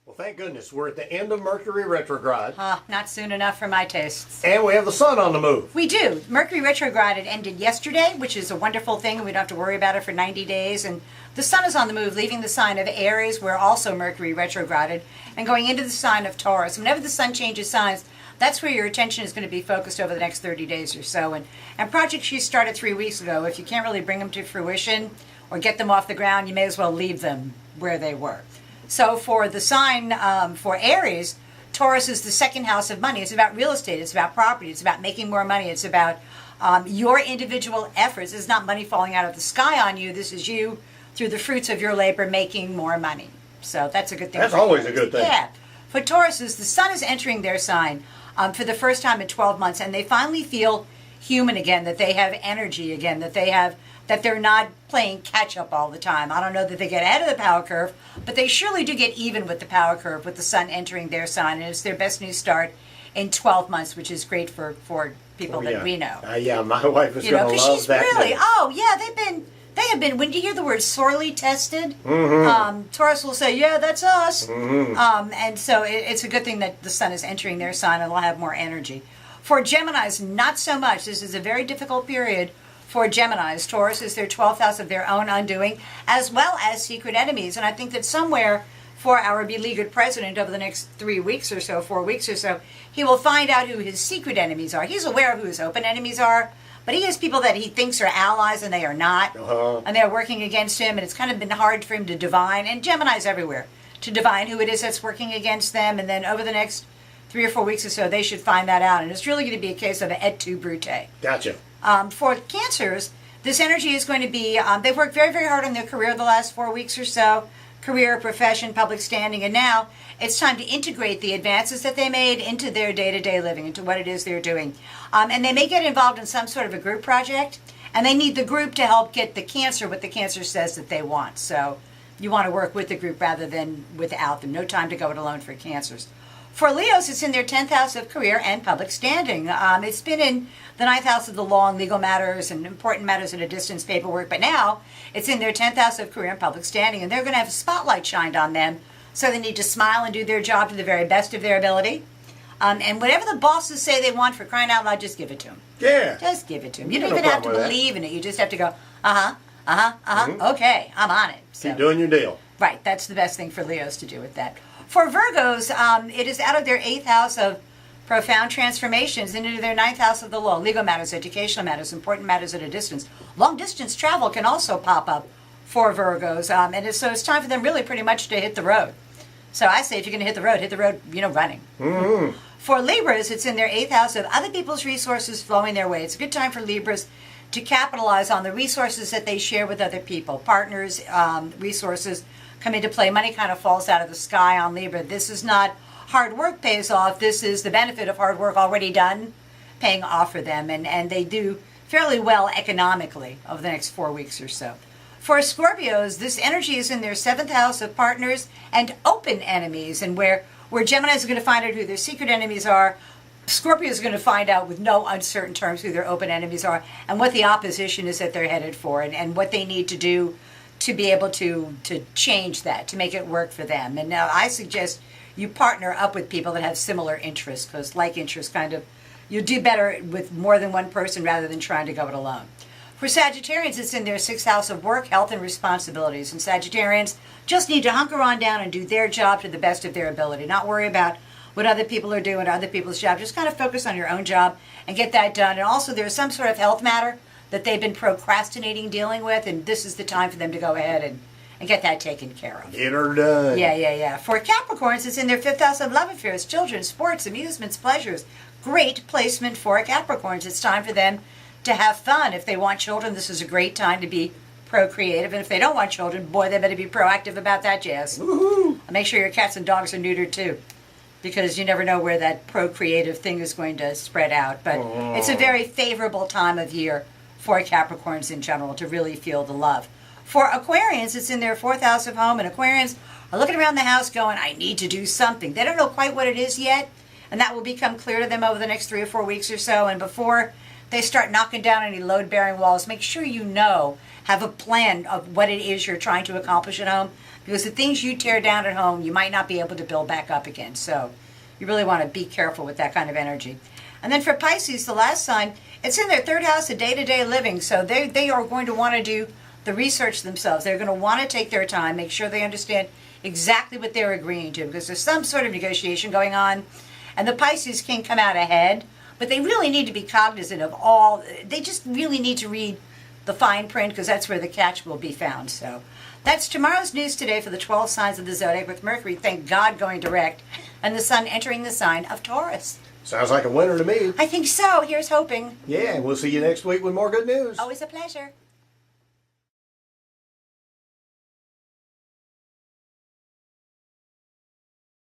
Well, thank goodness. We're at the end of Mercury retrograde. Not soon enough for my tastes. And we have the sun on the move. We do. Mercury retrograde had ended yesterday, which is a wonderful thing, and we don't have to worry about it for 90 days. And the sun is on the move, leaving the sign of Aries, where also Mercury retrograded, and going into the sign of Taurus. Whenever the sun changes signs, that's where your attention is going to be focused over the next 30 days or so. And projects you started 3 weeks ago, if you can't really bring them to fruition or get them off the ground, you may as well leave them where they were. So for the sign for Aries, Taurus is the second house of money. It's about real estate. It's about property. It's about making more money. It's about your individual efforts. It's not money falling out of the sky on you. This is you, through the fruits of your labor, making more money. So that's a good thing. That's always a good thing. Yeah. For Tauruses, the sun is entering their sign for the first time in 12 months, and they finally feel human again, that they have energy again, that they're not playing catch up all the time. I don't know that they get ahead of the power curve, but they surely do get even with the power curve with the sun entering their sign, and it's their best new start in 12 months, which is great for people that we know. Yeah, my wife is going to love she's that. Really, news. oh yeah, they have been. When you hear the word sorely tested, Taurus will say, "Yeah, that's us," and so it's a good thing that the sun is entering their sign, and they'll have more energy. For Geminis, not so much. This is a very difficult period for Geminis. Taurus is their 12th house of their own undoing, as well as secret enemies. And I think that somewhere for our beleaguered president over the next 3 weeks or so, 4 weeks or so, he will find out who his secret enemies are. He's aware of who his open enemies are, but he has people that he thinks are allies and they are not. And they're working against him, and it's kind of been hard for him to divine, and Gemini's everywhere, to divine who it is that's working against them. And then over the next 3 or 4 weeks or so, they should find that out. And it's really going to be a case of an et tu, Brute. Gotcha. For Cancers, this energy is going to be, they've worked very, very hard on their career the last 4 weeks or so, career, profession, public standing, and now it's time to integrate the advances that they made into their day-to-day living, into what it is they're doing. And they may get involved in some sort of a group project, and they need the group to help get the Cancer what the Cancer says that they want. So you want to work with the group rather than without them. No time to go it alone for Cancers. For Leos, it's in their 10th house of career and public standing. It's been in the 9th house of the law and legal matters and important matters at a distance, paperwork, but now it's in their 10th house of career and public standing, and they're going to have a spotlight shined on them, so they need to smile and do their job to the very best of their ability. And whatever the bosses say they want, for crying out loud, just give it to them. Yeah. Just give it to them. You don't even have to believe in it. You just have to go, okay, I'm on it. So, keep doing your deal. Right, that's the best thing for Leos to do with that. For Virgos, it is out of their 8th house of profound transformations and into their 9th house of the law, legal matters, educational matters, important matters at a distance. Long distance travel can also pop up for Virgos, so it's time for them really pretty much to hit the road. So I say if you're going to hit the road, running. For Libras, it's in their 8th house of other people's resources flowing their way. It's a good time for Libras to capitalize on the resources that they share with other people. Partners, resources come into play. Money kind of falls out of the sky on Libra. This is not hard work pays off. This is the benefit of hard work already done paying off for them. And they do fairly well economically over the next 4 weeks or so. For Scorpios, this energy is in their 7th house of partners and open enemies. And where Gemini is going to find out who their secret enemies are, Scorpio is going to find out with no uncertain terms who their open enemies are and what the opposition is that they're headed for, and what they need to do to be able to change that, to make it work for them. And now I suggest you partner up with people that have similar interests, because like interests you'll do better with more than one person rather than trying to go it alone. For Sagittarians, it's in their 6th house of work, health, and responsibilities. And Sagittarians just need to hunker on down and do their job to the best of their ability, not worry about what other people are doing, other people's job. Just kind of focus on your own job and get that done. And also there's some sort of health matter that they've been procrastinating dealing with, and this is the time for them to go ahead and get that taken care of. Get her done. Yeah. For Capricorns, it's in their 5th house of love affairs, children, sports, amusements, pleasures. Great placement for Capricorns. It's time for them to have fun. If they want children, this is a great time to be procreative. And if they don't want children, boy, they better be proactive about that jazz. Woohoo! Make sure your cats and dogs are neutered too, because you never know where that procreative thing is going to spread out. But it's a very favorable time of year for Capricorns in general to really feel the love. For Aquarians, it's in their 4th house of home, and Aquarians are looking around the house going, I need to do something. They don't know quite what it is yet, and that will become clear to them over the next 3 or 4 weeks or so. And before they start knocking down any load-bearing walls, make sure you have a plan of what it is you're trying to accomplish at home. Because the things you tear down at home, you might not be able to build back up again. So you really want to be careful with that kind of energy. And then for Pisces, the last sign, it's in their third house of day-to-day living. So they are going to want to do the research themselves. They're going to want to take their time, make sure they understand exactly what they're agreeing to, because there's some sort of negotiation going on. And the Pisces can come out ahead, but they really need to be cognizant of all, they just really need to read the fine print, because that's where the catch will be found. So that's tomorrow's news today for the 12 signs of the zodiac, with Mercury, thank God, going direct, and the Sun entering the sign of Taurus. Sounds like a winner to me. I think so. Here's hoping. Yeah, and we'll see you next week with more good news. Always a pleasure.